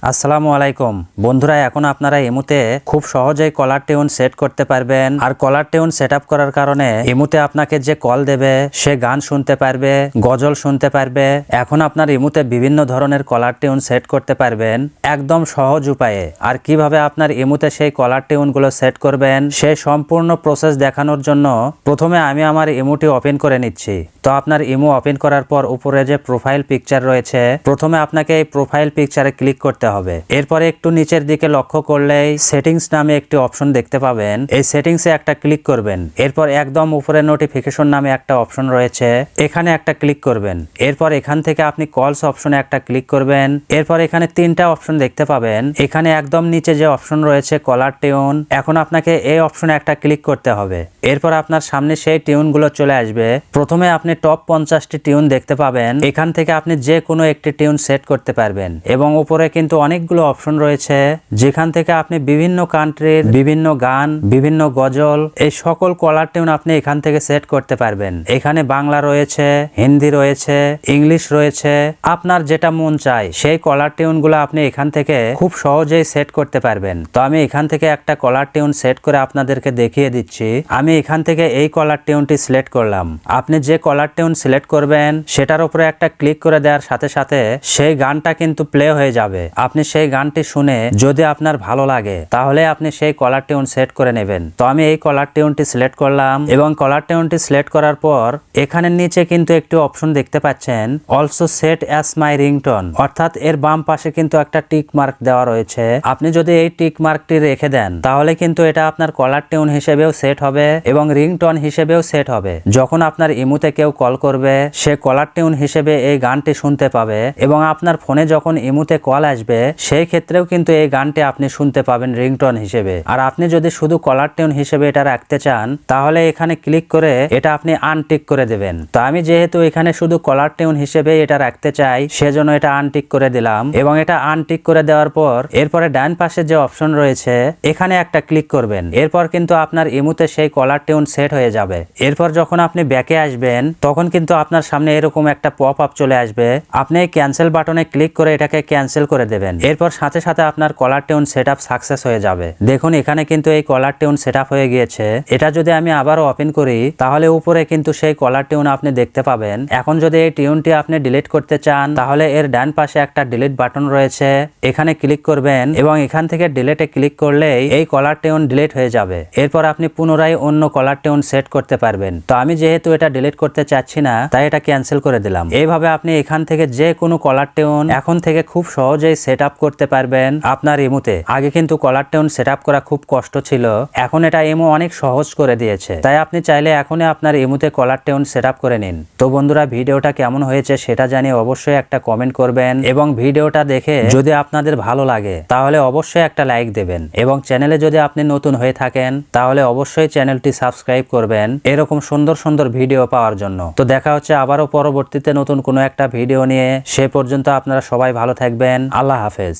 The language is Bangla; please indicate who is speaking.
Speaker 1: আসসালামু আলাইকুম বন্ধুরা, এখন আপনারা ইমুতে খুব সহজেই কলার টিউন সেট করতে পারবেন। আর কলার টিউন সেট আপ করার কারণে ইমুতে আপনাকে যে কল দেবে সে গান শুনতে পারবে, গজল শুনতে পারবে। এখন আপনার ইমুতে বিভিন্ন ধরনের কলার টিউন সেট করতে পারবেন একদম সহজ উপায়ে। আর কিভাবে আপনার ইমুতে সেই কলার টিউনগুলো সেট করবেন সেই সম্পূর্ণ প্রসেস দেখানোর জন্য প্রথমে আমি আমার ইমুটি ওপেন করে নিচ্ছি। তো আপনার ইমু ওপেন করার পর উপরে যে প্রোফাইল পিকচার রয়েছে, প্রথমে আপনাকে এই প্রোফাইল পিকচারে ক্লিক করতে হবে। এরপরে একটু নিচের দিকে লক্ষ্য করলেই সেটিংস নামে একটি অপশন দেখতে পাবেন। এই সেটিংসে একটা ক্লিক করবেন। এরপর একদম উপরে নোটিফিকেশন নামে একটা অপশন রয়েছে, এখানে একটা ক্লিক করবেন। এরপর এখান থেকে আপনি কলস অপশনে একটা ক্লিক করবেন। এরপর এখানে তিনটা অপশন দেখতে পাবেন। এখানে একদম নিচে যে অপশন রয়েছে কলার টিউন, এখন আপনাকে এই অপশনে একটা ক্লিক করতে হবে। এরপর আপনার সামনে সেই টিউনগুলো চলে আসবে। প্রথমে আপনি টপ 50টি টিউন দেখতে পাবেন। এখান থেকে আপনি যে কোনো একটি টিউন সেট করতে পারবেন এবং উপরে কিন্তু অনেকগুলো অপশন রয়েছে যেখান থেকে আপনি বিভিন্ন কান্ট্রির বিভিন্ন গান, বিভিন্ন গজল, এই সকল কলার টিউন আপনি এখান থেকে সেট করতে পারবেন। এখানে বাংলা রয়েছে, হিন্দি রয়েছে, ইংলিশ রয়েছে, আপনার যেটা মন চায় সেই কলার টিউনগুলো আপনি এখান থেকে খুব সহজেই সেট করতে পারবেন। তো আমি এখান থেকে একটা কলার টিউন সেট করে আপনাদেরকে দেখিয়ে দিচ্ছি। আমি এখান থেকে এই কলার টিউনটি সিলেক্ট করলাম। আপনি যে কলার টিউন সিলেক্ট করবেন সেটার উপরে একটা ক্লিক করে দেওয়ার সাথে সাথে সেই গানটা কিন্তু প্লে হয়ে যাবে। আপনি সেই গানটি শুনে যদি আপনার ভালো লাগে তাহলে আপনি সেই কলার টিউন সেট করে নেবেন। তো আমি এই কলার টিউনটি সিলেক্ট করলাম এবং কলার টিউনটি সিলেক্ট করার পর এখানে নিচে কিন্তু একটি অপশন দেখতে পাচ্ছেন, also said as my ringtone, অর্থাৎ এর বাম পাশে কিন্তু একটা টিক মার্ক দেওয়া রয়েছে। আপনি যদি এই টিক মার্কটি রেখে দেন তাহলে কিন্তু এটা আপনার কলার টিউন হিসেবেও সেট হবে এবং রিংটোন হিসেবেও সেট হবে। যখন আপনার ইমুতে কেউ কল করবে সে কলার টিউন হিসেবে এই গানটি শুনতে পাবে এবং আপনার ফোনে যখন ইমুতে কল আসবে সেই ক্ষেত্রেও কিন্তু এই গানটি আপনি শুনতে পাবেন রিংটোন হিসেবে। আর আপনি যদি শুধু কলার টিউন হিসেবে এটা রাখতে চান তাহলে এখানে ক্লিক করে এটা আপনি আনটিক করে দেবেন। তো আমি যেহেতু এখানে শুধু কলার টিউন হিসেবে এটা রাখতে চাই সেজন্য এটা আনটিক করে দিলাম এবং এটা আনটিক করে দেওয়ার পর এরপরে ডান পাশে যে অপশন রয়েছে এখানে একটা ক্লিক করবেন। এরপর কিন্তু আপনার ইমুতে সেই কলার টিউন সেট হয়ে যাবে। এরপর যখন আপনি ব্যাকে আসবেন তখন কিন্তু আপনার সামনে এরকম একটা পপ আপ চলে আসবে। আপনি এই ক্যান্সেল বাটনে ক্লিক করে এটাকে ক্যান্সেল করে দেবেন। এরপর সাথে সাথে আপনার কলার টিউন সেটআপ সাকসেস হয়ে যাবে। দেখুন এখানে কিন্তু এই কলার টিউন সেটআপ হয়ে গিয়েছে। এটা যদি আমি আবারও ওপেন করি তাহলে উপরে কিন্তু সেই কলার টিউন আপনি দেখতে পাবেন। এখন যদি এই টিউনটি আপনি ডিলিট করতে চান তাহলে এর ডান পাশে একটা ডিলিট বাটন রয়েছে, এখানে ক্লিক করবেন এবং এখান থেকে ডিলিটে ক্লিক করলেই এই কলার টিউন ডিলিট হয়ে যাবে। এরপর আপনি পুনরায় অন্য কলার টিউন সেট করতে পারবেন। তো আমি যেহেতু এটা ডিলিট করতে চাচ্ছি না তাই এটা ক্যান্সেল করে দিলাম। এইভাবে আপনি এখান থেকে যে কোনো কলার টিউন এখন থেকে খুব সহজেই সেট আপ করতে পারবেন আপনার ইমুতে। আগে কিন্তু কলার টিউন সেট আপ করা খুব কষ্ট ছিল, এখন এটা ইমু অনেক সহজ করে দিয়েছে। তাই আপনি চাইলে এখনই আপনার ইমুতে কলার টিউন সেট আপ করে নিন। তো বন্ধুরা, ভিডিওটা কেমন হয়েছে সেটা জানিয়ে অবশ্যই একটা কমেন্ট করবেন এবং ভিডিওটা দেখে যদি আপনাদের ভালো লাগে তাহলে অবশ্যই একটা লাইক দেবেন এবং চ্যানেলে যদি আপনি নতুন হয়ে থাকেন তাহলে অবশ্যই চ্যানেলটি সাবস্ক্রাইব করবেন এরকম সুন্দর সুন্দর ভিডিও পাওয়ার জন্য। তো দেখা হচ্ছে আবারও পরবর্তীতে নতুন কোনো একটা ভিডিও নিয়ে। সে পর্যন্ত আপনারা সবাই ভালো থাকবেন। আল্লাহ হাফেজ।